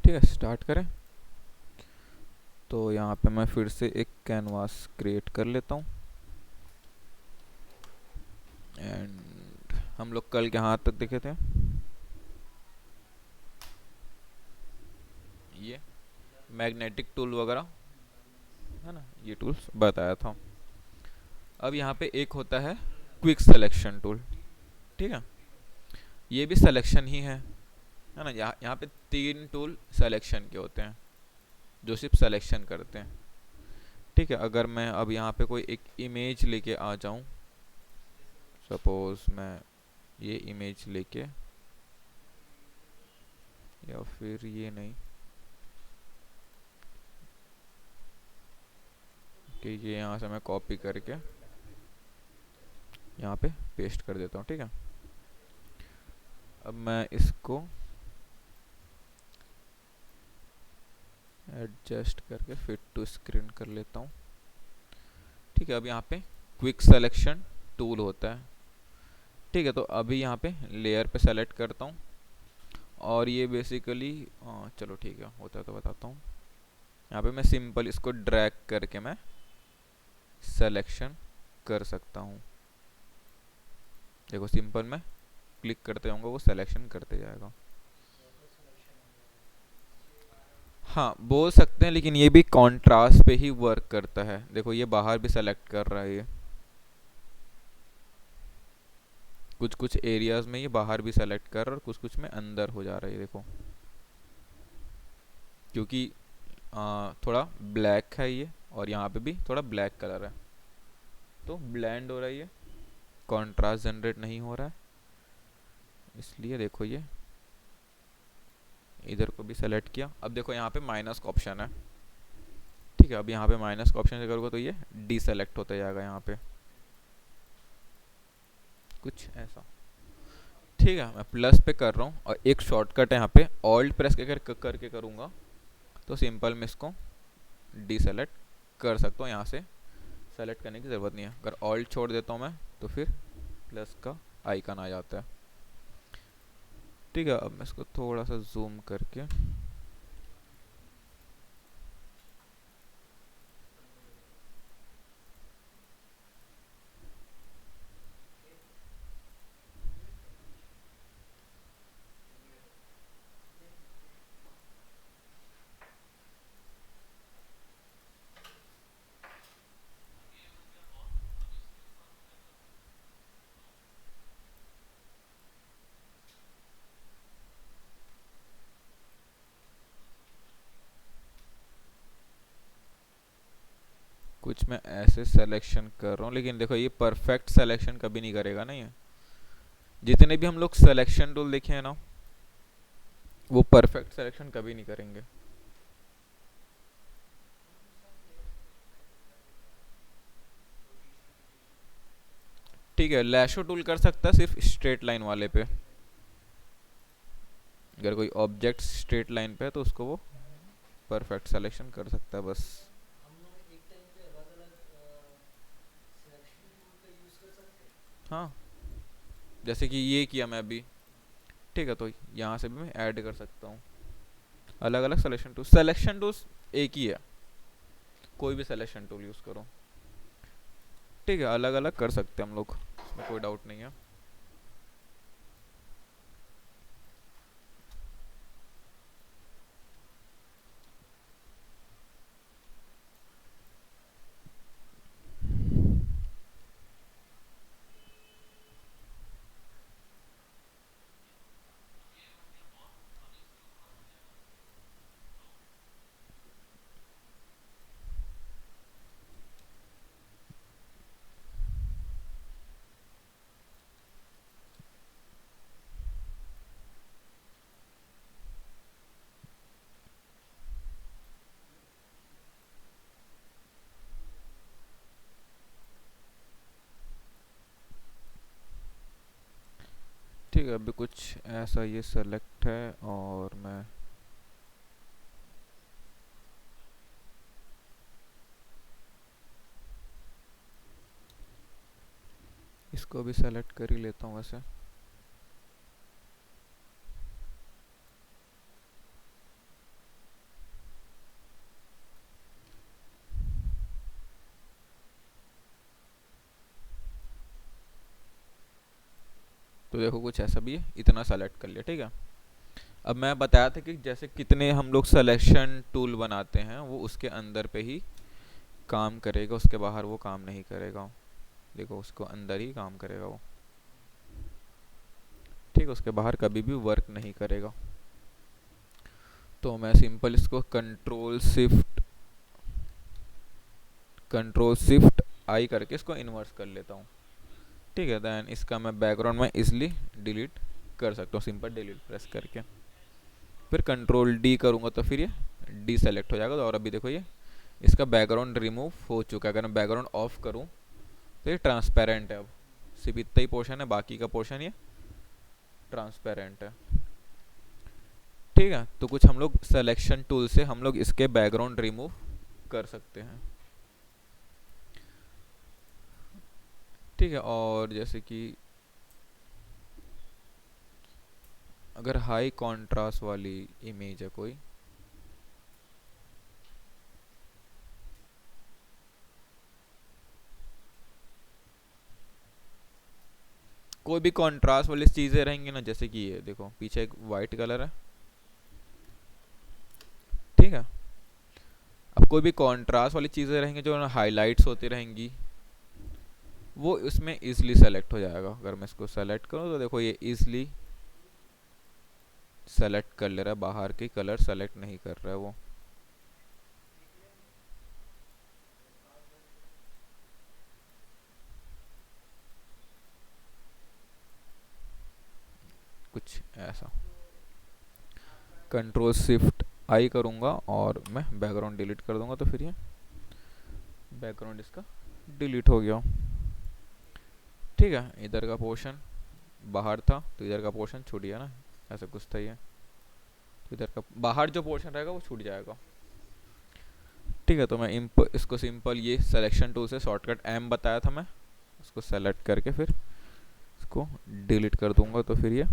ठीक है, स्टार्ट करें। तो यहाँ पे मैं फिर से एक कैनवास क्रिएट कर लेता हूँ। एंड हम लोग कल कहाँ तक देखे थे? ये मैग्नेटिक टूल वगैरह है ना, ये टूल्स बताया था। अब यहाँ पे एक होता है क्विक सिलेक्शन टूल। ठीक है, ये भी सिलेक्शन ही है ना। यहाँ पे 3 टूल सिलेक्शन के होते हैं जो सिर्फ सिलेक्शन करते हैं। ठीक है, अगर मैं अब यहाँ पे कोई एक इमेज लेके आ जाऊँ, सपोज मैं ये इमेज लेके, या फिर ये नहीं कि ये यहाँ से मैं कॉपी करके यहाँ पे पेस्ट कर देता हूँ। ठीक है, अब मैं इसको एडजस्ट करके फिट टू स्क्रीन कर लेता हूँ। ठीक है, अब यहाँ पे क्विक सिलेक्शन टूल होता है। ठीक है, तो अभी यहाँ पे लेयर पे सेलेक्ट करता हूँ और ये बेसिकली चलो ठीक है, होता है तो बताता हूँ। यहाँ पे मैं सिंपल इसको ड्रैग करके मैं सिलेक्शन कर सकता हूँ। देखो सिंपल मैं क्लिक करते जाऊँगा, वो सिलेक्शन करते जाएगा। हाँ बोल सकते हैं, लेकिन ये भी कॉन्ट्रास्ट पे ही वर्क करता है। देखो ये बाहर भी सेलेक्ट कर रहा है, ये कुछ कुछ एरियाज में ये बाहर भी सेलेक्ट कर रहा है और कुछ कुछ में अंदर हो जा रहा है। ये देखो, क्योंकि थोड़ा ब्लैक है ये और यहाँ पे भी थोड़ा ब्लैक कलर है, तो ब्लेंड हो रहा है, ये कॉन्ट्रास्ट जनरेट नहीं हो रहा है, इसलिए देखो ये इधर को भी सेलेक्ट किया। अब देखो यहाँ पे माइनस का ऑप्शन है। ठीक है, अब यहाँ पे माइनस का ऑप्शन से करूँगा तो ये डीसेलेक्ट होता जाएगा यहाँ पे, कुछ ऐसा। ठीक है, मैं प्लस पे कर रहा हूँ और एक शॉर्टकट है यहाँ पे, ऑल्ट प्रेस करके करूँगा तो सिंपल मैं इसको डीसेलेक्ट कर सकता हूँ। यहाँ से सेलेक्ट करने की ज़रूरत नहीं है। अगर ऑल्ट छोड़ देता हूँ मैं तो फिर प्लस का आइकन आ जाता है। ठीक है, अब मैं इसको थोड़ा सा जूम करके कुछ मैं ऐसे सिलेक्शन कर रहा हूँ, लेकिन देखो ये परफेक्ट सिलेक्शन कभी नहीं करेगा ना। ये जितने भी हम लोग सिलेक्शन टूल देखे हैं ना, वो परफेक्ट सिलेक्शन कभी नहीं करेंगे। ठीक है, लैशो टूल कर सकता है सिर्फ स्ट्रेट लाइन वाले पे। अगर कोई ऑब्जेक्ट स्ट्रेट लाइन पे है तो उसको वो परफेक्ट सिलेक्शन कर सकता है बस। हाँ, जैसे कि ये किया मैं अभी। ठीक है, तो यहाँ से भी मैं ऐड कर सकता हूँ अलग अलग सिलेक्शन टूल। सिलेक्शन टूल्स एक ही है, कोई भी सिलेक्शन टूल यूज़ करो। ठीक है, अलग अलग कर सकते हैं हम लोग, इसमें कोई डाउट नहीं है। ठीक है, अभी कुछ ऐसा ये सेलेक्ट है और मैं इसको भी सेलेक्ट कर ही लेता हूँ वैसे। तो देखो कुछ ऐसा भी है, इतना सेलेक्ट कर लिया। ठीक है, अब मैं बताया था कि जैसे कितने हम लोग सिलेक्शन टूल बनाते हैं वो उसके अंदर पे ही काम करेगा, उसके बाहर वो काम नहीं करेगा। देखो उसको अंदर ही काम करेगा वो, ठीक, उसके बाहर कभी भी वर्क नहीं करेगा। तो मैं सिंपल इसको कंट्रोल शिफ्ट आई करके इसको इन्वर्स कर लेता हूँ। ठीक है, देन इसका मैं बैकग्राउंड में इजली डिलीट कर सकता हूँ सिंपल डिलीट प्रेस करके। फिर कंट्रोल डी करूँगा तो फिर ये डी सेलेक्ट हो जाएगा। और अभी देखो ये इसका बैकग्राउंड रिमूव हो चुका है। अगर मैं बैकग्राउंड ऑफ करूँ तो ये ट्रांसपेरेंट है, अब सिर्फ इतना ही पोर्शन है, बाकी का पोर्शन ये ट्रांसपेरेंट है। ठीक है, तो कुछ हम लोग सिलेक्शन टूल से हम लोग इसके बैकग्राउंड रिमूव कर सकते हैं। ठीक है, और जैसे कि अगर हाई कॉन्ट्रास्ट वाली इमेज है कोई भी कॉन्ट्रास्ट वाली चीज़ें रहेंगी ना, जैसे कि ये देखो पीछे एक वाइट कलर है। ठीक है, अब कोई भी कॉन्ट्रास्ट वाली चीज़ें रहेंगी जो हाईलाइट्स होती रहेंगी वो इसमें इजीली सेलेक्ट हो जाएगा। अगर मैं इसको सेलेक्ट करूँ तो देखो ये इजीली सेलेक्ट कर ले रहा है, बाहर के कलर सेलेक्ट नहीं कर रहा है वो। कुछ ऐसा कंट्रोल शिफ्ट आई करूँगा और मैं बैकग्राउंड डिलीट कर दूंगा तो फिर ये बैकग्राउंड इसका डिलीट हो गया। ठीक है, इधर का पोर्शन बाहर था तो इधर का पोर्शन छूट गया ना, ऐसा कुछ था ये। तो इधर का बाहर जो पोर्शन रहेगा वो छूट जाएगा। ठीक है, तो मैं इसको सिंपल ये सिलेक्शन टूल से शॉर्टकट एम बताया था मैं, उसको सेलेक्ट करके फिर इसको डिलीट कर दूंगा तो फिर ये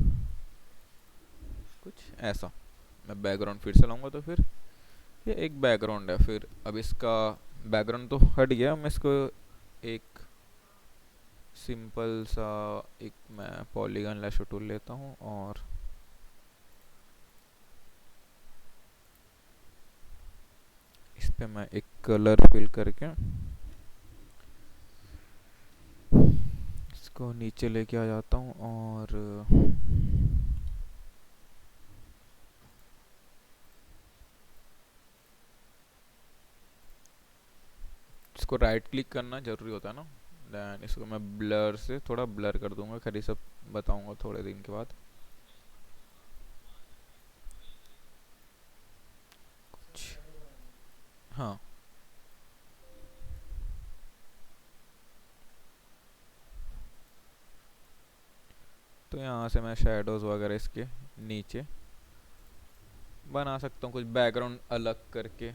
कुछ ऐसा। मैं बैकग्राउंड फिर से लाऊंगा तो फिर ये एक बैकग्राउंड है। फिर अब इसका बैकग्राउंड तो हट गया, मैं इसको एक सिंपल सा एक मैं पॉलीगन लैशो टूल लेता हूँ और इस पे मैं एक कलर फिल करके इसको नीचे लेके आ जाता हूँ और इसको राइट क्लिक करना जरूरी होता है ना। देन इसको मैं ब्लर से थोड़ा ब्लर कर दूंगा, खैर ये सब बताऊंगा थोड़े दिन के बाद। कुछ हाँ, तो यहाँ से मैं शेडोज वगैरह इसके नीचे बना सकता हूँ कुछ बैकग्राउंड अलग करके,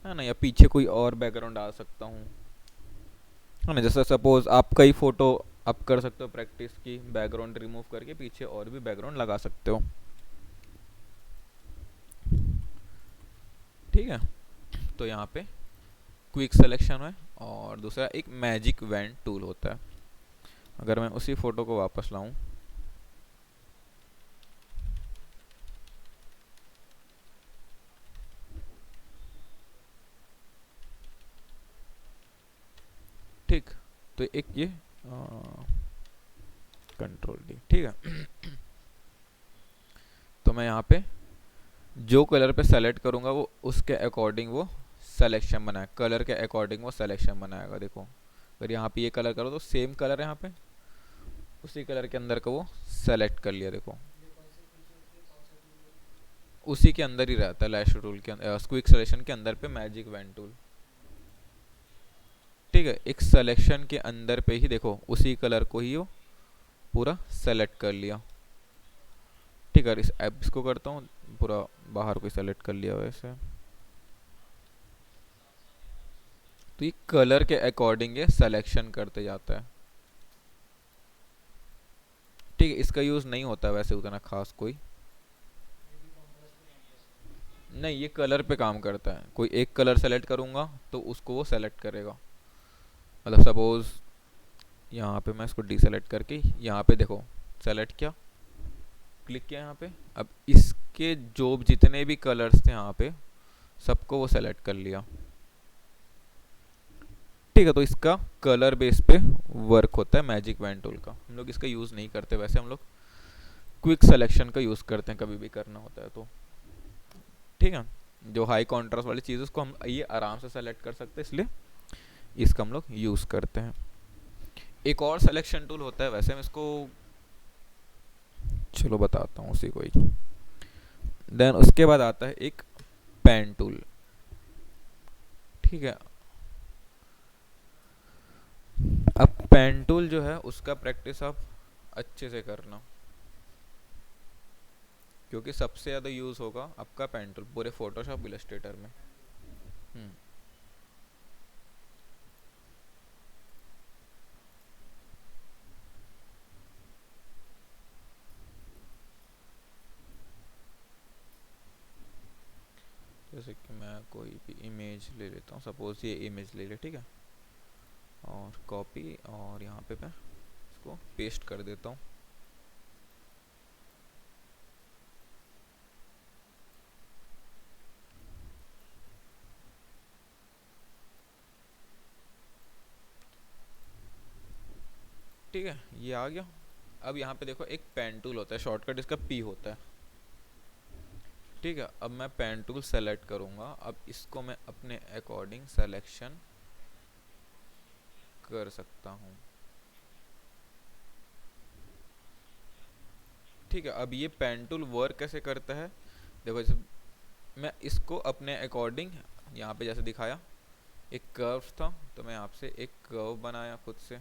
है ना, या पीछे कोई और बैकग्राउंड डाल सकता हूँ, है ना। जैसे सपोज आप कई फोटो आप कर सकते हो प्रैक्टिस की, बैकग्राउंड रिमूव करके पीछे और भी बैकग्राउंड लगा सकते हो। ठीक है, तो यहाँ पे क्विक सिलेक्शन है और दूसरा एक मैजिक वेंट टूल होता है। अगर मैं उसी फोटो को वापस लाऊं, ठीक, तो एक ये कंट्रोल डी। ठीक है, तो मैं यहाँ पे जो कलर पे सेलेक्ट करूँगा वो उसके अकॉर्डिंग वो सिलेक्शन बनाए, कलर के अकॉर्डिंग वो सिलेक्शन बनाएगा। देखो अगर यहाँ पे ये कलर करो तो सेम कलर है यहाँ पे, उसी कलर के अंदर का वो सेलेक्ट कर लिया। देखो उसी के अंदर ही रहता है लैशो टूल के अंदर, क्विक सिलेक्शन के अंदर पे मैजिक वेंट टूल। ठीक है, एक सिलेक्शन के अंदर पे ही देखो उसी कलर को ही वो पूरा सेलेक्ट कर लिया। ठीक है, इस ऐप इसको करता हूँ पूरा बाहर को सेलेक्ट कर लिया वैसे। तो ये कलर के अकॉर्डिंग ये सिलेक्शन करते जाता है। ठीक है, इसका यूज़ नहीं होता वैसे उतना खास कोई नहीं, ये कलर पे काम करता है। कोई एक कलर सेलेक्ट करूँगा तो उसको वो सेलेक्ट करेगा। मतलब सपोज यहाँ पे मैं इसको डीसेलेक्ट करके यहाँ पे देखो सेलेक्ट किया, क्लिक किया यहाँ पे। अब इसके जो जितने भी कलर्स थे यहाँ पे सबको वो सेलेक्ट कर लिया। ठीक है, तो इसका कलर बेस पे वर्क होता है मैजिक वैन टूल का। हम लोग इसका यूज़ नहीं करते, वैसे हम लोग क्विक सिलेक्शन का यूज़ करते हैं कभी भी करना होता है तो। ठीक है, जो हाई कॉन्ट्रास्ट वाली चीज़ उसको हम ये आराम से सेलेक्ट कर सकते हैं, इसलिए इसका हम लोग यूज़ करते हैं। एक और सिलेक्शन टूल होता है, वैसे मैं इसको चलो बताता हूँ उसी को ही। देन उसके बाद आता है एक पेन टूल। ठीक है, अब पेन टूल जो है उसका प्रैक्टिस आप अच्छे से करना, क्योंकि सबसे ज़्यादा यूज़ होगा आपका पेन टूल पूरे फोटोशॉप इलस्ट्रेटर में। जैसे कि मैं कोई भी इमेज ले लेता हूँ, सपोज ये इमेज ले ले, ठीक है, और कॉपी, और यहाँ पे मैं इसको पेस्ट कर देता हूँ। ठीक है, ये आ गया। अब यहाँ पे देखो एक पेन टूल होता है, शॉर्टकट इसका पी होता है। ठीक है, अब मैं पेन टूल सेलेक्ट करूँगा। अब इसको मैं अपने अकॉर्डिंग सेलेक्शन कर सकता हूँ। ठीक है, अब ये पेन टूल वर्क कैसे करता है देखो। जैसे मैं इसको अपने अकॉर्डिंग यहाँ पे जैसे दिखाया, एक कर्व था तो मैं यहाँ से एक कर्व बनाया खुद से,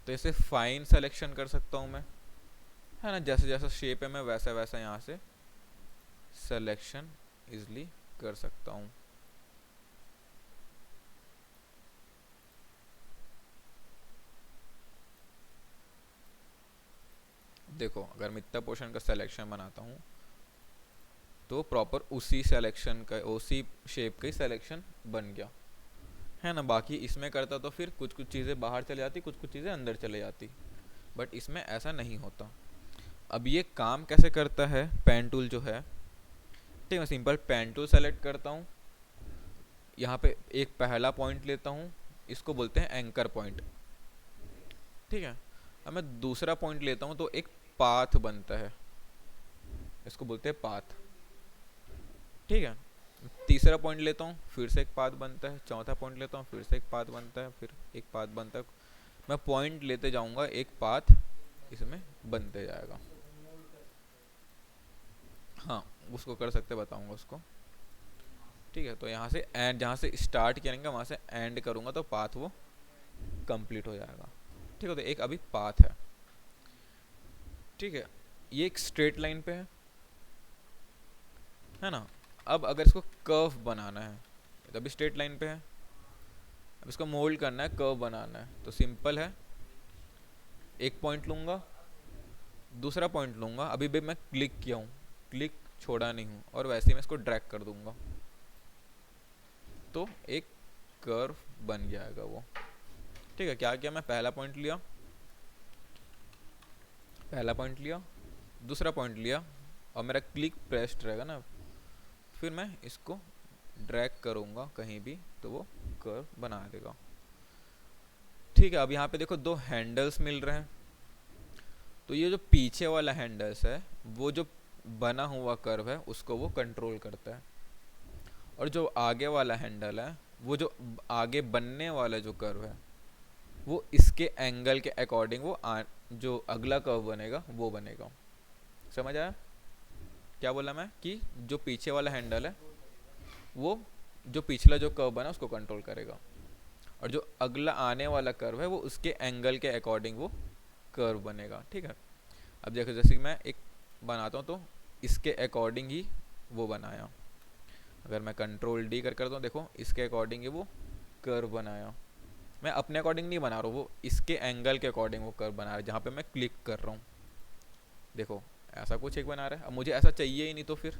तो इसे फाइन सिलेक्शन कर सकता हूँ मैं, है ना। जैसे जैसा शेप है मैं वैसा वैसा यहाँ से सिलेक्शन इजली कर सकता हूँ। देखो अगर मैं इतना पोर्शन का सिलेक्शन बनाता हूँ तो प्रॉपर उसी सिलेक्शन का उसी शेप का ही सिलेक्शन बन गया, है ना। बाकी इसमें करता तो फिर कुछ कुछ चीज़ें बाहर चले जाती, कुछ कुछ चीज़ें अंदर चले जाती, बट इसमें ऐसा नहीं होता। अब ये काम कैसे करता है पेन टूल जो है, ठीक है, मैं सिंपल पेन टूल सेलेक्ट करता हूँ, यहाँ पे एक पहला पॉइंट लेता हूँ, इसको बोलते हैं एंकर पॉइंट। ठीक है, अब मैं दूसरा पॉइंट लेता हूँ तो एक पाथ बनता है, इसको बोलते हैं पाथ। ठीक है, तीसरा पॉइंट लेता हूँ, फिर से एक पाथ बनता है, चौथा पॉइंट लेता हूँ, फिर से एक पाथ बनता है, फिर एक पाथ बनता है। मैं पॉइंट लेते जाऊँगा, एक पाथ इसमें बनते जाएगा। हाँ, उसको कर सकते, बताऊँगा उसको। ठीक है, तो यहाँ से एंड, जहाँ से स्टार्ट करेंगे वहाँ से एंड करूँगा तो पाथ वो कंप्लीट हो जाएगा। ठीक है, तो एक अभी पाथ ठीक है, ये एक स्ट्रेट लाइन पे है ना। अब अगर इसको कर्व बनाना है, तो अभी स्ट्रेट लाइन पे है, अब इसको मोल्ड करना है, कर्व बनाना है, तो सिंपल है, एक पॉइंट लूँगा, दूसरा पॉइंट लूँगा, अभी भी मैं क्लिक किया हूँ, क्लिक छोड़ा नहीं हूँ, और वैसे ही मैं इसको ड्रैग कर दूँगा तो एक कर्व बन जाएगा वो। ठीक है, क्या किया, मैं पहला पॉइंट लिया, दूसरा पॉइंट लिया, और मेरा क्लिक प्रेस्ड रहेगा ना, फिर मैं इसको ड्रैग करूँगा कहीं भी तो वो कर्व बना देगा। ठीक है, अब यहाँ पे देखो दो हैंडल्स मिल रहे हैं, तो ये जो पीछे वाला हैंडल्स है वो जो बना हुआ कर्व है उसको वो कंट्रोल करता है, और जो आगे वाला हैंडल है वो जो आगे बनने वाला जो कर्व है वो इसके एंगल के अकॉर्डिंग वो जो अगला कर्व बनेगा वो बनेगा। समझ आया क्या बोला मैं, कि जो पीछे वाला हैंडल है वो जो पिछला जो कर्व बना उसको कंट्रोल करेगा, और जो अगला आने वाला कर्व है वो उसके एंगल के अकॉर्डिंग वो कर्व बनेगा। ठीक है, अब देखो जैसे कि मैं एक बनाता हूँ तो इसके अकॉर्डिंग ही वो बनाया, अगर मैं कंट्रोल डी करता हूँ देखो इसके अकॉर्डिंग ही वो कर्व बनाया। मैं अपने अकॉर्डिंग नहीं बना रहा हूँ, वो इसके एंगल के अकॉर्डिंग वो कर्व बना रहा है जहाँ पे मैं क्लिक कर रहा हूँ। देखो ऐसा कुछ एक बना रहा है, अब मुझे ऐसा चाहिए ही नहीं, तो फिर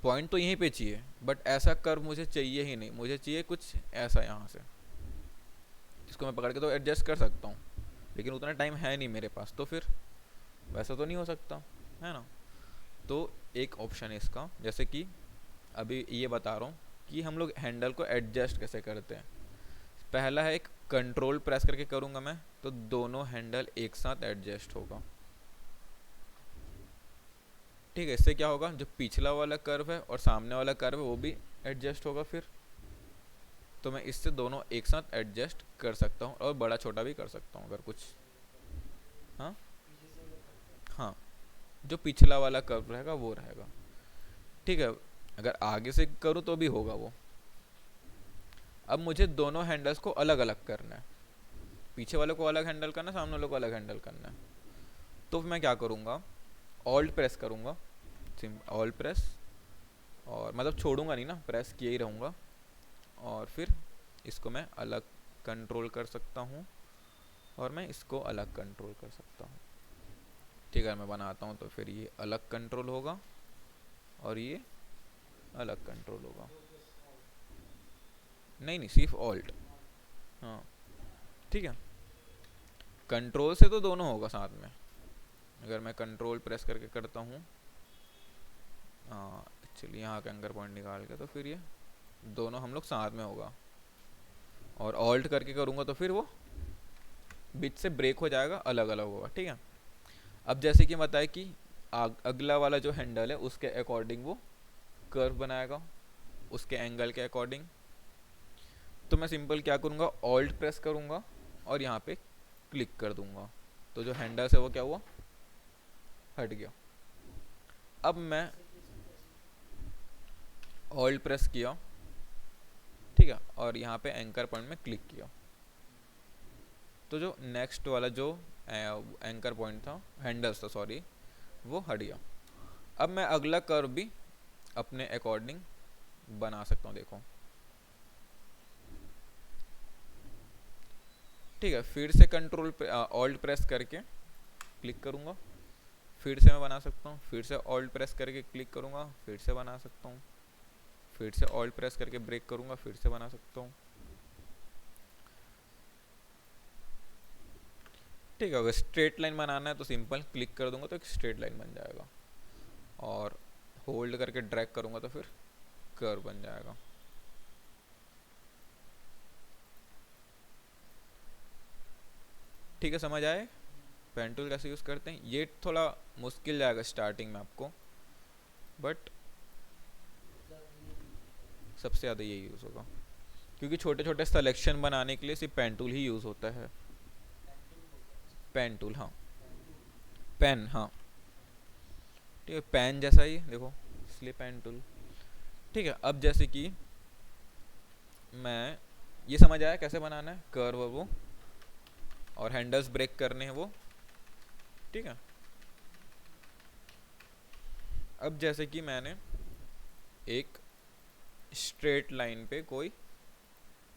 पॉइंट तो यहीं पे चाहिए बट ऐसा कर्व मुझे चाहिए ही नहीं, मुझे चाहिए कुछ ऐसा यहाँ से, जिसको मैं पकड़ के तो एडजस्ट कर सकता हूँ, लेकिन उतना टाइम है नहीं मेरे पास, तो फिर वैसा तो नहीं हो सकता, है ना। तो एक ऑप्शन है इसका, जैसे कि अभी ये बता रहा हूँ कि हम लोग हैंडल को एडजस्ट कैसे करते हैं। पहला है एक कंट्रोल प्रेस करके करूँगा मैं, तो दोनों हैंडल एक साथ एडजस्ट होगा। ठीक है, इससे क्या होगा, जो पिछला वाला कर्व है और सामने वाला कर्व है वो भी एडजस्ट होगा। फिर तो मैं इससे दोनों एक साथ एडजस्ट कर सकता हूँ और बड़ा छोटा भी कर सकता हूँ अगर कुछ। हाँ हाँ, जो पिछला वाला कर्व रहेगा वो रहेगा। ठीक है, अगर आगे से करूँ तो भी होगा वो। अब मुझे दोनों हैंडल्स को अलग अलग करना है, पीछे वाले को अलग हैंडल करना है, सामने वाले को अलग हैंडल करना है। तो मैं क्या करूँगा, ऑल्ट प्रेस करूँगा, ऑल्ट प्रेस, और मतलब छोड़ूंगा नहीं ना, प्रेस किए ही रहूँगा। और फिर इसको मैं अलग कंट्रोल कर सकता हूँ और मैं इसको अलग कंट्रोल कर सकता हूँ। ठीक है, मैं बनाता हूँ तो फिर ये अलग कंट्रोल होगा और ये अलग कंट्रोल होगा। नहीं नहीं, सिर्फ ऑल्ट। हाँ ठीक है, कंट्रोल से तो दोनों होगा साथ में। अगर मैं कंट्रोल प्रेस करके करता हूँ, हाँ चलिए यहाँ का एंकर पॉइंट निकाल के, तो फिर ये दोनों हम लोग साथ में होगा। और ऑल्ट करके करूँगा तो फिर वो बीच से ब्रेक हो जाएगा, अलग अलग होगा। ठीक है, अब जैसे कि बताया कि अगला वाला जो हैंडल है उसके अकॉर्डिंग वो कर्व बनाएगा, उसके एंगल के अकॉर्डिंग। तो मैं सिंपल क्या करूँगा, ऑल्ट प्रेस करूँगा और यहाँ पे क्लिक कर दूंगा, तो जो हैंडल है वो क्या हुआ, हट गया। अब मैं ऑल्ट प्रेस किया, ठीक है, और यहाँ पे एंकर पॉइंट में क्लिक किया, तो जो नेक्स्ट वाला जो एंकर पॉइंट था, हैंडल्स था सॉरी, वो हट गया। अब मैं अगला कर्व भी अपने अकॉर्डिंग बना सकता हूँ, देखो। ठीक है, फिर से कंट्रोल ऑल्ट प्रेस करके क्लिक करूँगा, फिर से मैं बना सकता हूँ, फिर से ऑल्ट प्रेस करके क्लिक करूँगा, फिर से बना सकता हूँ, फिर से ऑल्ट प्रेस करके ब्रेक करूँगा, फिर से बना सकता हूँ। ठीक है, अगर स्ट्रेट लाइन बनाना है तो सिंपल क्लिक कर दूंगा तो एक स्ट्रेट लाइन बन जाएगा, और होल्ड करके ड्रैग करूँगा तो फिर कर्व बन जाएगा। ठीक है, समझ आए पेन टूल कैसे यूज़ करते हैं। ये थोड़ा मुश्किल जाएगा स्टार्टिंग में आपको, बट सबसे ज़्यादा ये यूज़ होगा, क्योंकि छोटे छोटे सिलेक्शन बनाने के लिए सिर्फ पेन टूल ही यूज़ होता है। पेन टूल, हाँ पेन, हाँ ठीक है, पेन जैसा ही देखो, इसलिए पेन टूल। ठीक है, अब जैसे कि मैं, ये समझ आया कैसे बनाना है कर्व वो, और हैंडल्स ब्रेक करने हैं वो। ठीक है, अब जैसे कि मैंने एक स्ट्रेट लाइन पे कोई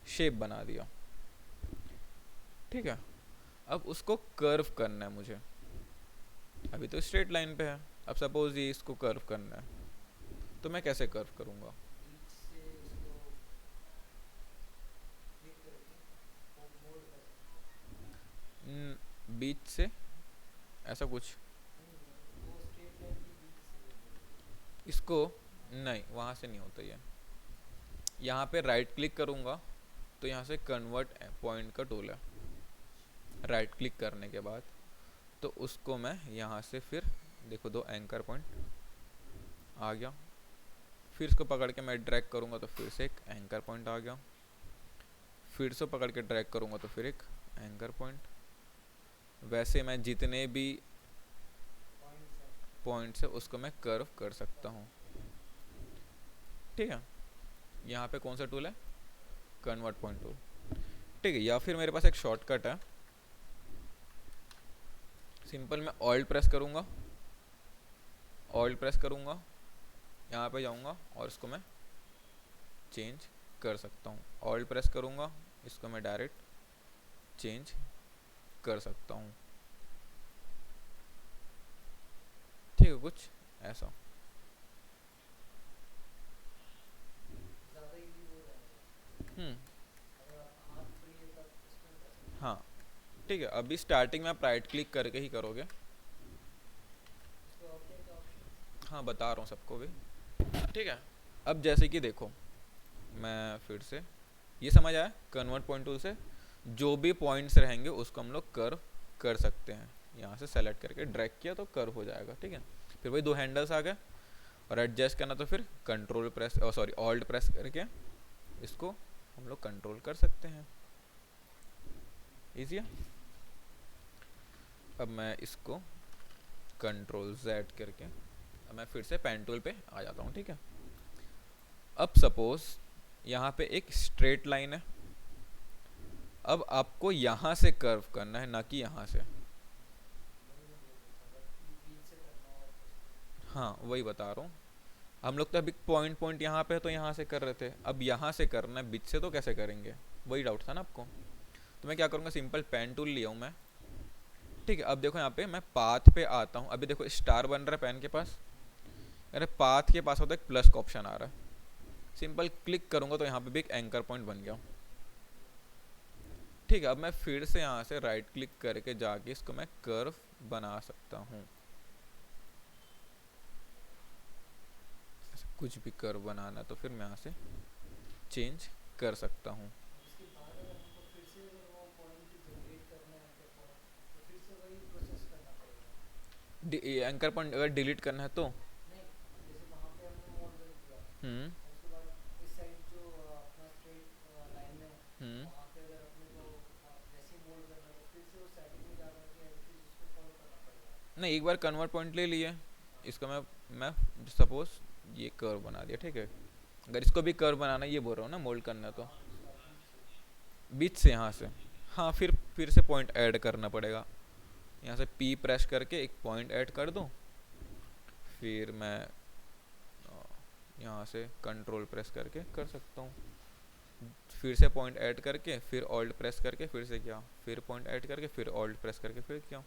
शेप बना दिया, ठीक है, अब उसको कर्व करना है मुझे। अभी तो स्ट्रेट लाइन पे है, अब सपोज ये इसको कर्व करना है, तो मैं कैसे कर्व करूँगा। बीच से ऐसा कुछ, इसको नहीं, वहाँ से नहीं होता ये। यहाँ पे राइट क्लिक करूँगा तो यहाँ से कन्वर्ट पॉइंट का टूल है, राइट क्लिक करने के बाद तो उसको मैं यहाँ से फिर देखो, दो एंकर पॉइंट आ गया, फिर इसको पकड़ के मैं ड्रैग करूँगा तो फिर से एक एंकर पॉइंट आ गया, फिर से पकड़ के ड्रैग करूँगा तो फिर एक एंकर पॉइंट। वैसे मैं जितने भी पॉइंट्स है उसको मैं कर्व कर सकता हूँ। ठीक है, यहाँ पे कौन सा टूल है, कन्वर्ट पॉइंट टूल। ठीक है, या फिर मेरे पास एक शॉर्टकट है, सिंपल मैं ऑल्ट प्रेस करूँगा, ऑल्ट प्रेस करूँगा, यहाँ पे जाऊँगा और इसको मैं चेंज कर सकता हूँ। ऑल्ट प्रेस करूँगा, इसको मैं डायरेक्ट चेंज कर सकता हूँ। ठीक है, कुछ ऐसा। हम्म, हाँ ठीक है, अभी स्टार्टिंग में आप राइट क्लिक करके ही करोगे। हाँ बता रहा हूँ सबको भी, ठीक है। अब जैसे कि देखो, मैं फिर से, ये समझ आया, कन्वर्ट पॉइंट टूल से जो भी पॉइंट्स रहेंगे उसको हम लोग कर्व कर सकते हैं। यहाँ से सेलेक्ट करके ड्रैग किया तो कर्व हो जाएगा, ठीक है। फिर वही दो हैंडल्स आ गए, और एडजस्ट करना तो फिर control press, sorry alt press करके इसको हम लोग कंट्रोल कर सकते हैं। ईजी है। अब मैं इसको कंट्रोल Z करके, अब मैं फिर से पेन टूल पे आ जाता हूँ, ठीक है। अब सपोज यहाँ पे एक स्ट्रेट लाइन है, अब आपको यहाँ से कर्व करना है, ना कि यहाँ से। हाँ वही बता रहा हूँ, हम लोग तो अभी पॉइंट पॉइंट यहाँ पे तो यहाँ से कर रहे थे, अब यहाँ से करना है, बीच से तो कैसे करेंगे, वही डाउट था ना आपको। तो मैं क्या करूँगा, सिंपल पेन टूल लिया हूँ मैं, ठीक है। अब देखो यहाँ पे मैं पाथ पे आता हूँ, अभी देखो स्टार बन रहा है पेन के पास, अरे पाथ के पास होता है एक प्लस का ऑप्शन आ रहा है, सिंपल क्लिक करूँगा तो यहाँ पे भी एक एंकर पॉइंट बन गया, ठीक है। अब मैं फिर से यहाँ से राइट क्लिक करके जाके इसको मैं कर्व बना सकता हूँ, कुछ भी कर्व बनाना तो फिर मैं यहाँ से चेंज कर सकता हूँ। एंकर पॉइंट अगर डिलीट करना है तो हम्म हम्म नहीं, एक बार कन्वर्ट पॉइंट ले लिए, इसको मैं सपोज ये कर्व बना दिया, ठीक है। अगर इसको भी कर्व बनाना, ये बोल रहा हूँ ना, मोल्ड करना तो बीच से यहाँ से, हाँ फिर से पॉइंट ऐड करना पड़ेगा, यहाँ से P प्रेस करके एक पॉइंट ऐड कर दूँ, फिर मैं यहाँ से कंट्रोल प्रेस करके कर सकता हूँ, फिर से पॉइंट ऐड करके फिर ऑल्ट प्रेस करके फिर से किया, फिर पॉइंट ऐड करके फिर ऑल्ट प्रेस करके फिर किया।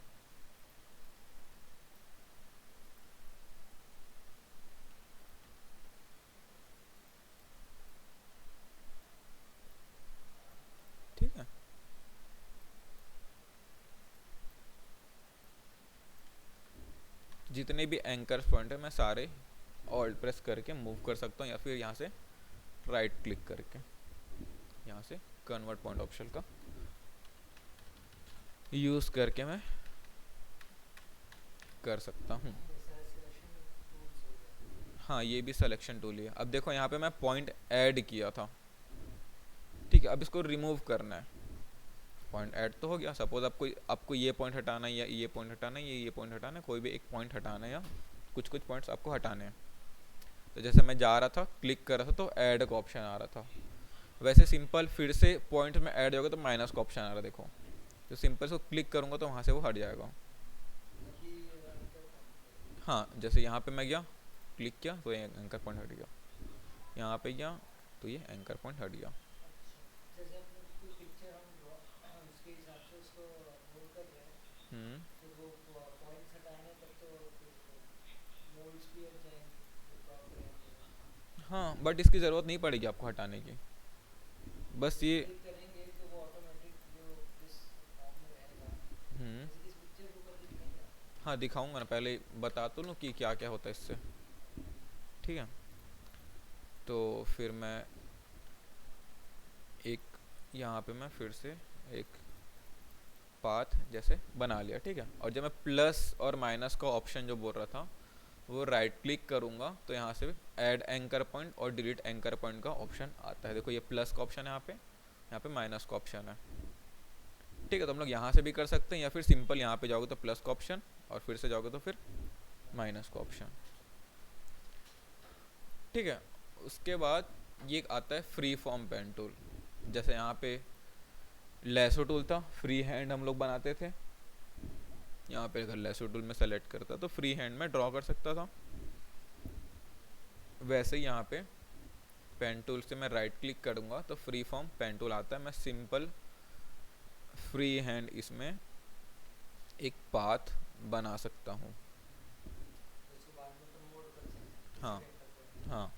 ठीक है, जितने भी एंकर पॉइंट है मैं सारे ऑल्ट प्रेस करके मूव कर सकता हूँ, या फिर यहाँ से राइट क्लिक करके यहाँ से कन्वर्ट पॉइंट ऑप्शन का यूज़ करके मैं कर सकता हूँ। हाँ ये भी सिलेक्शन टूल है। अब देखो यहाँ पे मैं पॉइंट ऐड किया था, ठीक है। अब इसको रिमूव करना है, पॉइंट ऐड तो हो गया, सपोज आपको ये पॉइंट हटाना है, या ये पॉइंट हटाना है, ये पॉइंट हटाना है, कोई भी एक पॉइंट हटाना है, या कुछ कुछ पॉइंट्स आपको हटाने हैं। तो जैसे मैं जा रहा था, क्लिक कर रहा था तो ऐड का ऑप्शन आ रहा था, वैसे सिंपल फिर से पॉइंट में ऐड होगा तो माइनस का ऑप्शन आ रहा है, देखो। तो सिंपल इसको क्लिक करूँगा तो वहाँ से वो हट जाएगा। हाँ जैसे यहाँ पे मैं गया, क्लिक किया तो ये एंकर पॉइंट हट गया, यहाँ पे गया तो ये एंकर पॉइंट हट गया। हम्म हाँ बट इसकी ज़रूरत नहीं पड़ेगी आपको हटाने की, बस ये हम्म हाँ दिखाऊंगा ना, पहले बता तो लूँ कि क्या क्या होता है इससे, ठीक है। तो फिर मैं एक यहाँ पे मैं फिर से एक पाथ जैसे बना लिया, ठीक है। और जब मैं प्लस और माइनस का ऑप्शन जो बोल रहा था, वो राइट क्लिक करूँगा तो यहाँ से ऐड एंकर पॉइंट और डिलीट एंकर पॉइंट का ऑप्शन आता है। देखो ये प्लस का ऑप्शन है, यहाँ पे माइनस का ऑप्शन है, ठीक है। तो हम लोग यहाँ से भी कर सकते हैं, या फिर सिंपल यहाँ पे जाओगे तो प्लस का ऑप्शन, और फिर से जाओगे तो फिर माइनस का ऑप्शन, ठीक है। उसके बाद ये आता है फ्री फॉर्म पेन टूल, जैसे यहाँ पे लेसो टूल था, फ्री हैंड हम लोग बनाते थे, यहाँ पे अगर लेसो टूल में सेलेक्ट करता तो फ्री हैंड में ड्रॉ कर सकता था। वैसे ही यहाँ पे पेन टूल से मैं राइट क्लिक करूँगा तो फ्री फॉर्म पेन टूल आता है, मैं सिंपल फ्री हैंड इसमें एक पाथ बना सकता हूँ। हाँ हाँ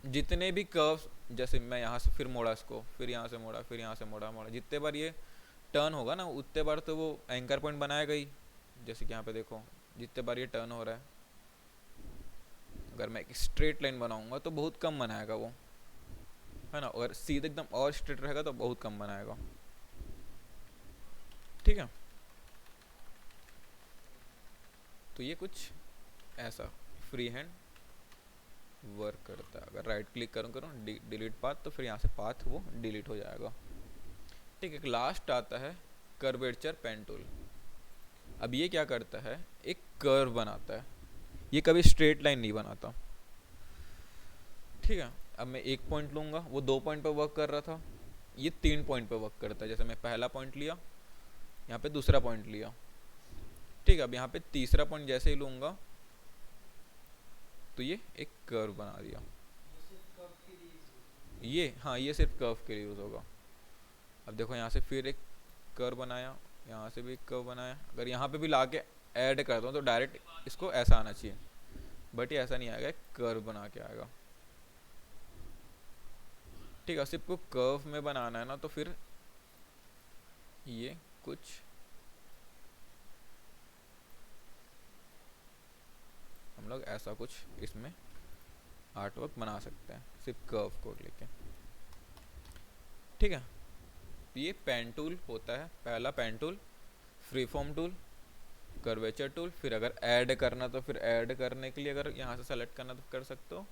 जितने भी कर्व्स जैसे मैं यहाँ से फिर मोड़ा इसको, फिर यहाँ से मोड़ा, फिर यहाँ से मोड़ा, जितने बार ये टर्न होगा ना उतने बार तो वो एंकर पॉइंट बनाएगा ही। जैसे कि यहाँ पे देखो जितने बार ये टर्न हो रहा है, अगर मैं एक स्ट्रेट लाइन बनाऊंगा तो बहुत कम बनाएगा वो, है ना। अगर सीधे एकदम और स्ट्रेट रहेगा तो बहुत कम बनाएगा, ठीक है। तो ये कुछ ऐसा फ्री हैंड वर्क करता है। अगर राइट क्लिक करूँ डिलीट पाथ, तो फिर यहाँ से पाथ वो डिलीट हो जाएगा, ठीक है। लास्ट आता है कर्वेचर पेन टूल। अब ये क्या करता है, एक कर्व बनाता है, ये कभी स्ट्रेट लाइन नहीं बनाता, ठीक है। अब मैं एक पॉइंट लूँगा, वो 2 पॉइंट पे वर्क कर रहा था, ये 3 पॉइंट पे वर्क करता है। जैसे मैं पहला पॉइंट लिया, यहाँ पे दूसरा पॉइंट लिया, ठीक है। अब यहाँ पे तीसरा पॉइंट जैसे ही लूँगा तो ये एक कर्व बना दिया। ये हाँ, ये सिर्फ कर्व के लिए यूज़ होगा। अब देखो यहाँ से फिर एक कर्व बनाया, यहाँ से भी एक कर्व बनाया। अगर यहाँ पे भी ला के ऐड कर दूँ तो डायरेक्ट इसको ऐसा आना चाहिए, बट ये ऐसा नहीं आएगा, एक कर्व बना के आएगा, ठीक है। सिर्फ को कर्व में बनाना है ना, तो फिर ये कुछ हम लोग ऐसा कुछ इसमें आर्ट वर्क बना सकते हैं सिर्फ कर्व को लेके, ठीक है। ये पेन टूल होता है, पहला pen tool, free form tool, curvature tool. फिर अगर ऐड करना तो फिर ऐड करने के लिए अगर यहाँ से सेलेक्ट करना तो कर सकते हो,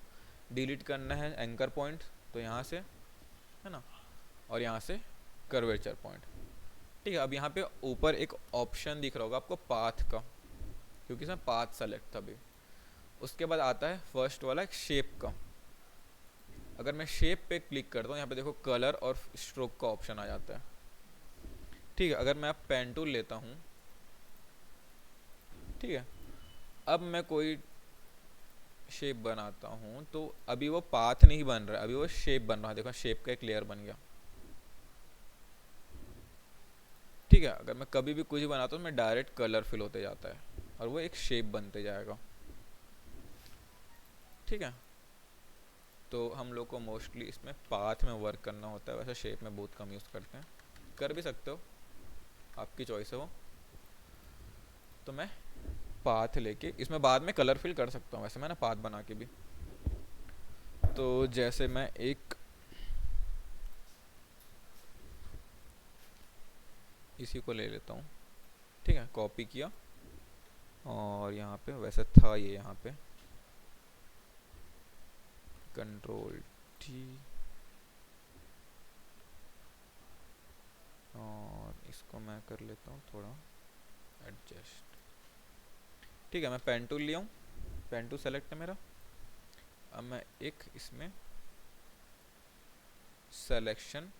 डिलीट करना है एंकर पॉइंट तो यहाँ से, है ना, और यहाँ से कर्वेचर पॉइंट, ठीक है। अब यहाँ पे ऊपर एक ऑप्शन दिख रहा होगा आपको पाथ का, क्योंकि इसमें पाथ सेलेक्ट था अभी। उसके बाद आता है फर्स्ट वाला शेप का। अगर मैं शेप पे क्लिक करता हूँ, यहाँ पे देखो कलर और स्ट्रोक का ऑप्शन आ जाता है, ठीक है। अगर मैं अब पेन टूल लेता हूँ, ठीक है, अब मैं कोई शेप बनाता हूँ तो अभी वो पाथ नहीं बन रहा है, अभी वो शेप बन रहा है। देखो शेप का एक लेयर बन गया, ठीक है। अगर मैं कभी भी कुछ बनाता हूँ मैं डायरेक्ट कलर फिल होते जाता है और वो एक शेप बनते जाएगा, ठीक है। तो हम लोग को मोस्टली इसमें पाथ में वर्क करना होता है, वैसे शेप में बहुत कम यूज़ करते हैं, कर भी सकते हो, आपकी चॉइस है वो। तो मैं पाथ लेके इसमें बाद में कलर फिल कर सकता हूँ, वैसे मैं ना पाथ बना के भी। तो जैसे मैं एक इसी को ले लेता हूँ, ठीक है, कॉपी किया और यहाँ पे वैसे था ये, यहाँ पे कंट्रोल टी और इसको मैं कर लेता हूँ थोड़ा एडजस्ट, ठीक है। मैं पेन टूल लिया हूँ, पेन टूल सेलेक्ट है मेरा। अब मैं एक इसमें सेलेक्शन,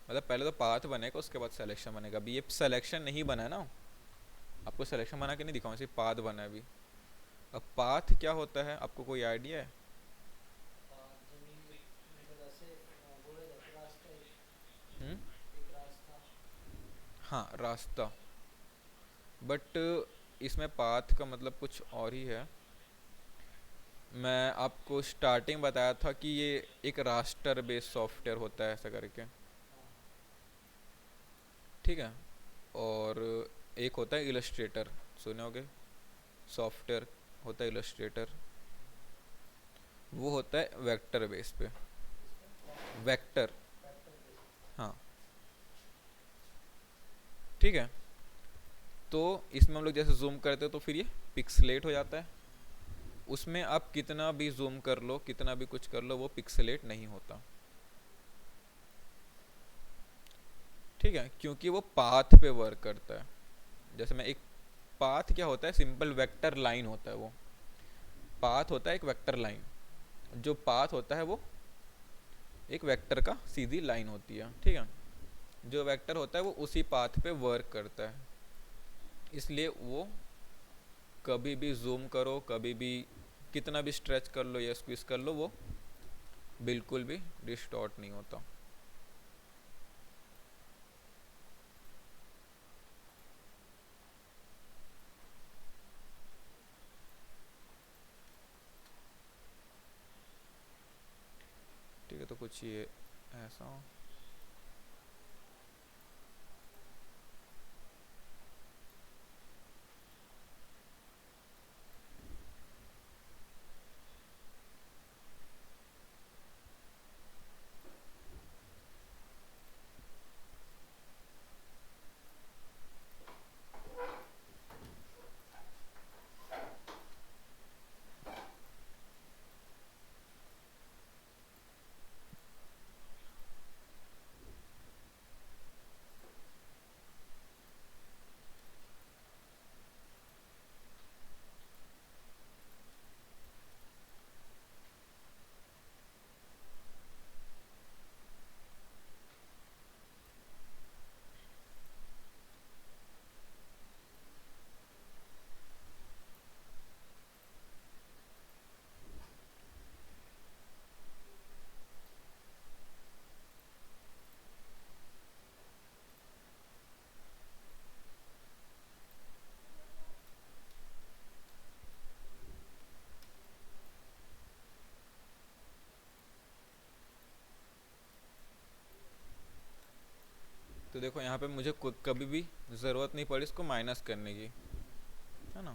मतलब पहले तो पाथ बनेगा उसके बाद सिलेक्शन बनेगा। अभी ये सिलेक्शन नहीं बना है ना, आपको सिलेक्शन बना के नहीं दिखाऊँ, सिर्फ पाथ बना है अभी। अब पाथ क्या होता है, आपको कोई आइडिया है? हम्म, हाँ रास्ता, बट इसमें पाथ का मतलब कुछ और ही है। मैं आपको स्टार्टिंग बताया था कि ये एक रास्टर बेस्ड सॉफ्टवेयर होता है ऐसा करके, ठीक है। और एक होता है इलस्ट्रेटर, सुने होगे, सॉफ्टवेयर होता है इलस्ट्रेटर, वो होता है वेक्टर बेस पे, वेक्टर, हाँ, ठीक है। तो इसमें हम लोग जैसे जूम करते हैं तो फिर ये पिक्सलेट हो जाता है, उसमें आप कितना भी जूम कर लो, कितना भी कुछ कर लो, वो पिक्सलेट नहीं होता, ठीक है, क्योंकि वो पाथ पे वर्क करता है। जैसे मैं एक पाथ क्या होता है, सिंपल वेक्टर लाइन होता है, वो पाथ होता है एक वेक्टर लाइन, जो पाथ होता है वो एक वेक्टर का सीधी लाइन होती है, ठीक है। जो वेक्टर होता है वो उसी पाथ पे वर्क करता है, इसलिए वो कभी भी जूम करो, कभी भी कितना भी स्ट्रेच कर लो या स्क्वीज कर लो, वो बिल्कुल भी डिस्टॉर्ट नहीं होता। ठीक है, तो कुछ ये ऐसा। तो देखो यहाँ पे मुझे कभी भी ज़रूरत नहीं पड़ी इसको माइनस करने की, है ना।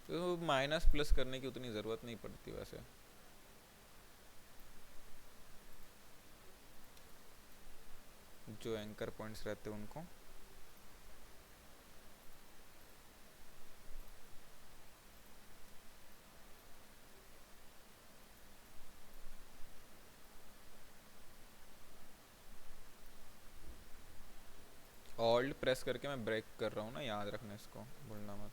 तो माइनस प्लस करने की उतनी ज़रूरत नहीं पड़ती वैसे। जो एंकर पॉइंट्स रहते हैं उनको। ऑल्ट प्रेस करके मैं ब्रेक कर रहा हूँ ना, याद रखना इसको, भूलना मत।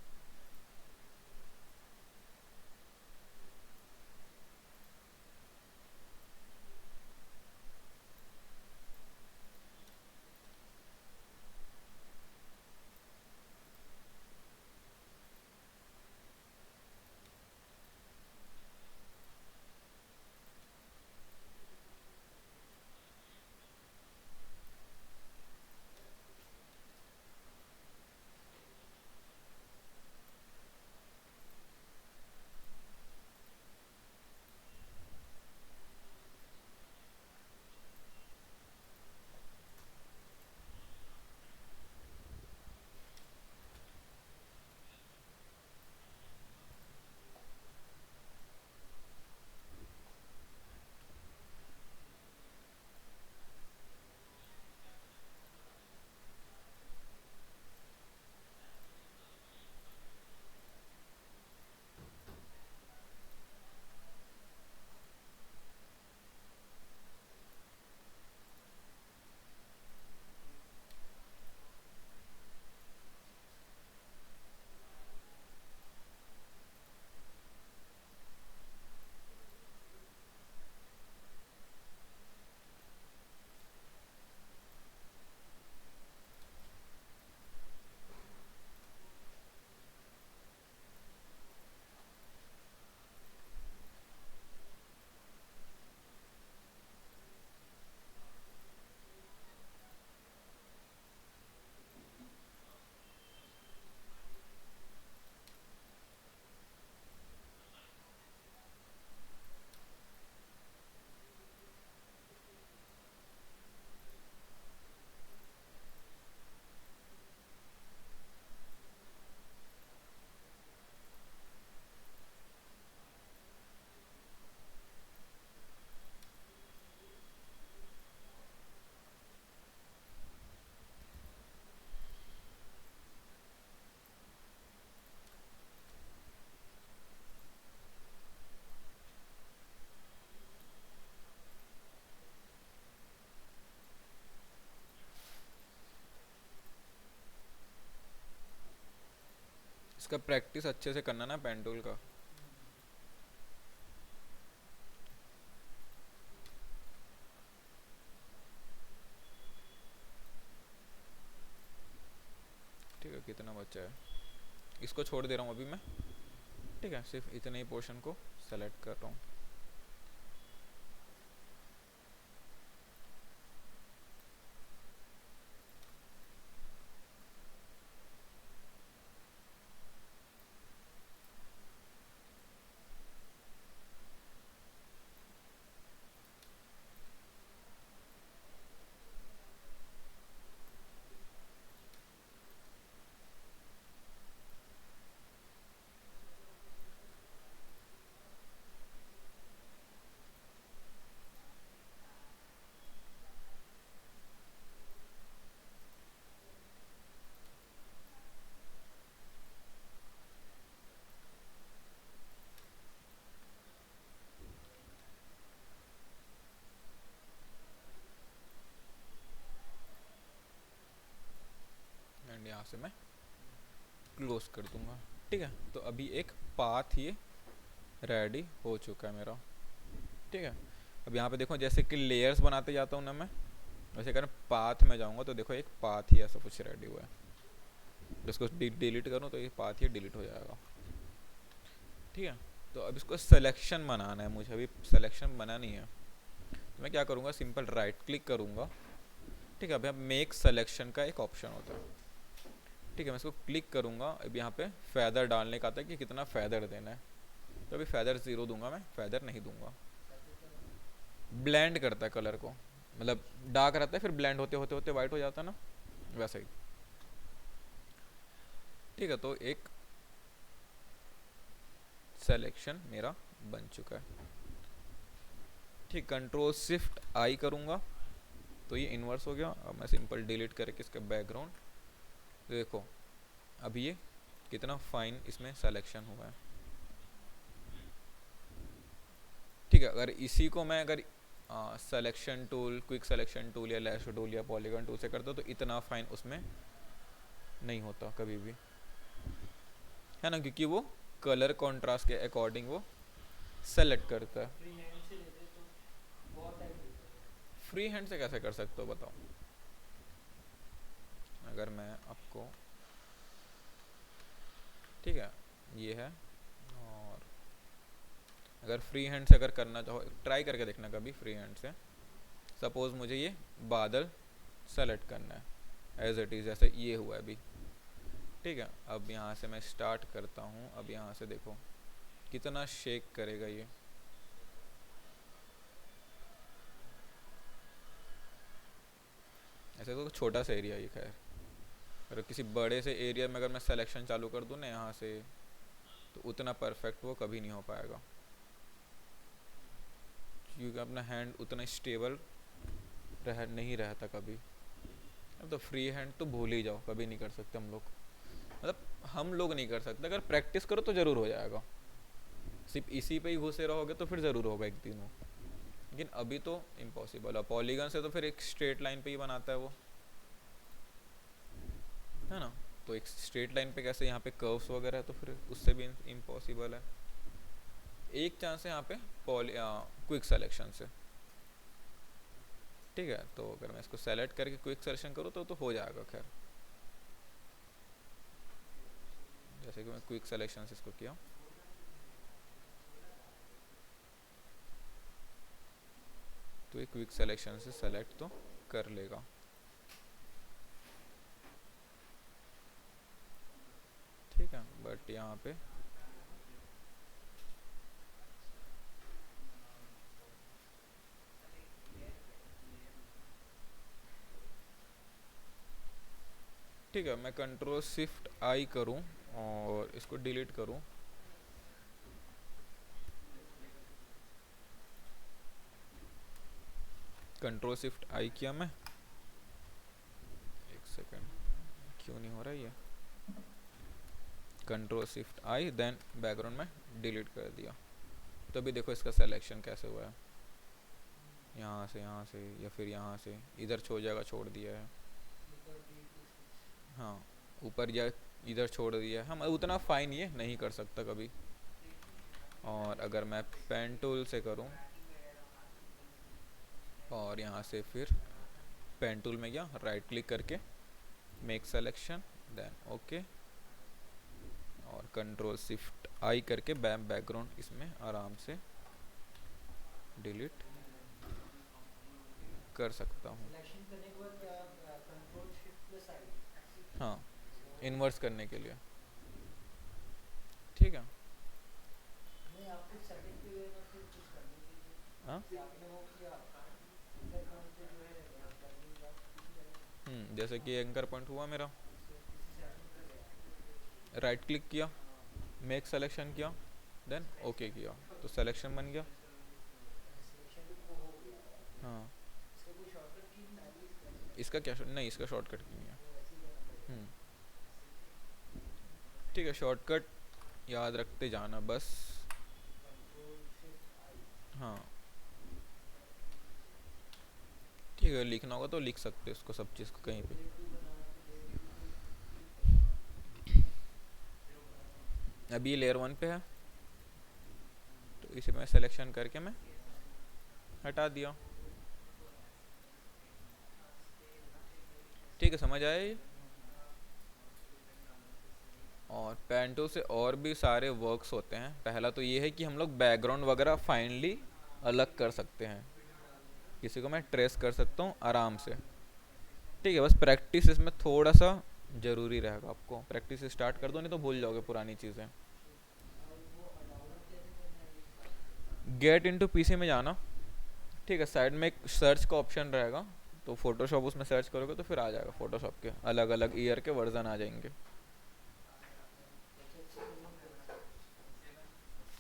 इसका प्रैक्टिस अच्छे से करना ना पेन टूल का। ठीक है, कितना बचा है, इसको छोड़ दे रहा हूँ अभी मैं। ठीक है, सिर्फ इतने ही पोर्शन को सेलेक्ट कर रहा हूँ। यहाँ से मैं क्लोज कर दूंगा। ठीक है, तो अभी एक पाथ ये रेडी हो चुका है मेरा। ठीक है, अब यहाँ पे देखो जैसे कि लेयर्स बनाते जाता हूँ ना मैं, वैसे अगर पाथ में जाऊँगा तो देखो एक पाथ ही ऐसा कुछ रेडी हुआ है। इसको डिलीट करूँ तो ये पाथ ही डिलीट हो जाएगा। ठीक है, तो अब इसको सिलेक्शन बनाना है मुझे, अभी सिलेक्शन बना नहीं है तो मैं क्या करूँगा, सिंपल राइट क्लिक करूँगा। ठीक है, अभी अब मेक सिलेक्शन का एक ऑप्शन होता है। ठीक है, मैं इसको क्लिक करूँगा। अब यहाँ पे फैदर डालने का आता है कि कितना फैदर देना है, तो अभी फैदर 0 दूंगा मैं, फैदर नहीं दूंगा। ब्लेंड करता है कलर को, मतलब डार्क रहता है फिर ब्लेंड होते होते होते वाइट हो जाता है ना, वैसा ही। ठीक है, तो एक सिलेक्शन मेरा बन चुका है। ठीक, कंट्रोल शिफ्ट आई करूँगा तो ये इन्वर्स हो गया। अब मैं सिंपल डिलीट करके इसका बैकग्राउंड, तो देखो अभी ये कितना फाइन इसमें सिलेक्शन हुआ है। ठीक है, अगर इसी को मैं अगर selection tool, quick selection tool या लैशो टूल या पॉलीगॉन टूल से करता तो इतना फाइन उसमें नहीं होता कभी भी, है ना, क्योंकि वो कलर कॉन्ट्रास्ट के अकॉर्डिंग वो सेलेक्ट करता है। फ्री हैंड से कैसे कर सकते हो बताओ। अगर मैं आपको, ठीक है ये है, और अगर फ्री हैंड से अगर करना चाहो ट्राई करके देखना कभी फ्री हैंड से। सपोज मुझे ये बादल सेलेक्ट करना है एज इट इज़, जैसे ये हुआ है अभी। ठीक है, अब यहाँ से मैं स्टार्ट करता हूँ। अब यहाँ से देखो कितना शेक करेगा ये। ऐसे तो छोटा सा एरिया ये, खैर अगर किसी बड़े से एरिया में अगर मैं सिलेक्शन चालू कर दूँ ना यहाँ से, तो उतना परफेक्ट वो कभी नहीं हो पाएगा, क्योंकि अपना हैंड उतना स्टेबल नहीं रहता कभी। अब तो फ्री हैंड तो भूल ही जाओ, कभी नहीं कर सकते हम लोग, मतलब हम लोग नहीं कर सकते। अगर प्रैक्टिस करो तो ज़रूर हो जाएगा, सिर्फ इसी पे ही घुसे रहोगे तो फिर ज़रूर होगा एक दिन वो, लेकिन अभी तो इम्पॉसिबल है। पॉलीगन से तो फिर एक स्ट्रेट लाइन पे ही बनाता है वो, है ना, तो एक स्ट्रेट लाइन पे कैसे यहाँ पे कर्व्स वगैरह है, तो फिर उससे भी इम्पॉसिबल है। एक चांस है यहाँ पे क्विक सिलेक्शन से। ठीक है, तो अगर मैं इसको सेलेक्ट करके क्विक सिलेक्शन करूँ तो हो जाएगा। खैर जैसे कि मैं क्विक सिलेक्शन से इसको किया, तो ये क्विक सिलेक्शन से सेलेक्ट तो कर लेगा। ठीक है, बट यहाँ पे ठीक है, मैं कंट्रोल शिफ्ट आई करूँ और इसको डिलीट करूँ। कंट्रोल शिफ्ट आई किया मैं, एक सेकेंड क्यों नहीं हो रहा ये। कंट्रोल शिफ्ट आई देन बैकग्राउंड में डिलीट कर दिया, तो अभी देखो इसका सिलेक्शन कैसे हुआ है। यहाँ से या फिर यहाँ से इधर छोड़ जाएगा, छोड़ दिया है। हाँ, ऊपर या इधर छोड़ दिया है। हम उतना फाइन ये नहीं कर सकता कभी। और अगर मैं पेन टूल से करूँ और यहाँ से फिर पेन टूल में गया, राइट क्लिक करके मेक सिलेक्शन देन ओके, और कंट्रोल शिफ्ट आई करके बैकग्राउंड इसमें आराम से डिलीट कर सकता हूँ। हाँ, इन्वर्स करने के लिए। ठीक है, हाँ जैसे कि एंकर पॉइंट हुआ मेरा, राइट क्लिक किया, मेक सिलेक्शन किया, देन ओके किया, तो सिलेक्शन बन गया। हाँ, इसका क्या नहीं, इसका शॉर्टकट नहीं है। ठीक है, शॉर्टकट याद रखते जाना बस। हाँ ठीक है, लिखना होगा तो लिख सकते हो इसको, सब चीज़ को कहीं पे। अभी ये लेयर 1 पे है, तो इसे मैं सिलेक्शन करके मैं हटा दिया। ठीक है, समझ आया ये। और पेन टूल से और भी सारे वर्क्स होते हैं। पहला तो ये है कि हम लोग बैकग्राउंड वगैरह फाइनली अलग कर सकते हैं, किसी को मैं ट्रेस कर सकता हूँ आराम से। ठीक है, बस प्रैक्टिस इसमें थोड़ा सा ज़रूरी रहेगा, आपको प्रैक्टिस स्टार्ट कर दो, नहीं तो भूल जाओगे पुरानी चीज़ें। गेट इनटू पीसी में जाना। ठीक है, साइड में एक सर्च का ऑप्शन रहेगा, तो फोटोशॉप उसमें सर्च करोगे तो फिर आ जाएगा, फोटोशॉप के अलग अलग ईयर के वर्जन आ जाएंगे।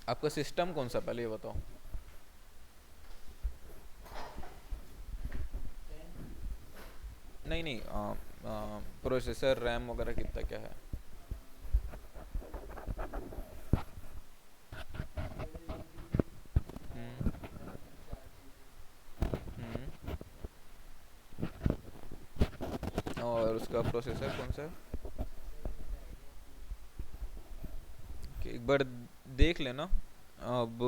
आपका सिस्टम कौन सा पहले ये बताओ। नहीं नहीं, प्रोसेसर रैम वगैरह कितना क्या है। हम्म। हम्म। और उसका प्रोसेसर कौन सा है। कि एक बार देख लेना। अब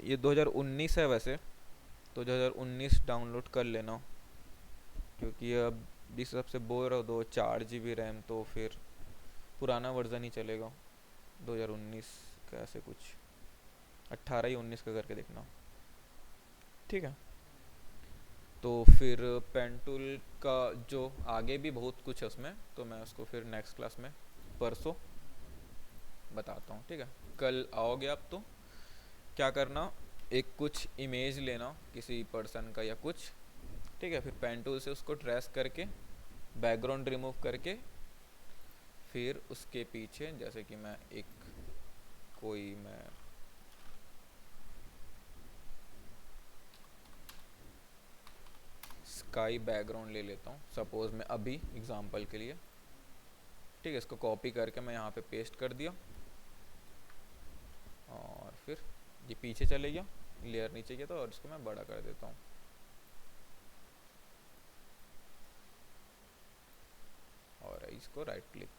ये 2019 है वैसे, तो 2019 डाउनलोड कर लेना, क्योंकि अब जिस हिसाब से बोल रहा हो 4 GB रैम, तो फिर पुराना वर्जन ही चलेगा 2019 का, ऐसे कुछ 18 या 19 का करके देखना। ठीक है, तो फिर पेन टूल का जो आगे भी बहुत कुछ है उसमें, तो मैं उसको फिर नेक्स्ट क्लास में परसों बताता हूँ। ठीक है, कल आओगे आप तो क्या करना, एक कुछ इमेज लेना किसी पर्सन का या कुछ। ठीक है, फिर पेन टूल से उसको ट्रेस करके बैकग्राउंड रिमूव करके, फिर उसके पीछे जैसे कि मैं एक कोई मैं स्काई बैकग्राउंड ले लेता हूँ सपोज, मैं अभी एग्जांपल के लिए। ठीक है, इसको कॉपी करके मैं यहाँ पे पेस्ट कर दिया, और फिर ये पीछे चले गया, लेयर नीचे गया, तो और इसको मैं बड़ा कर देता हूँ। और इसको राइट क्लिक,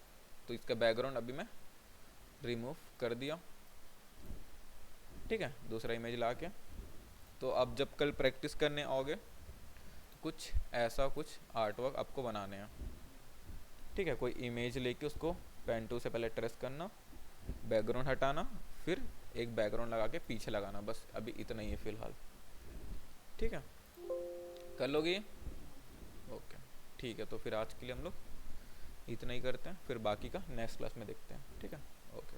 तो इसका बैकग्राउंड अभी मैं रिमूव कर दिया। ठीक है, दूसरा इमेज ला के, तो अब जब कल प्रैक्टिस करने आओगे तो कुछ ऐसा कुछ आर्ट वर्क आपको बनाने हैं। ठीक है, कोई इमेज लेके उसको पेन टूल से पहले ट्रेस करना, बैकग्राउंड हटाना, फिर एक बैकग्राउंड लगा के पीछे लगाना, बस अभी इतना ही है फिलहाल। ठीक है, कर लोगे ये? ओके, ठीक है, तो फिर आज के लिए हम लोग इतना ही करते हैं, फिर बाकी का नेक्स्ट क्लास में देखते हैं। ठीक है, ओके।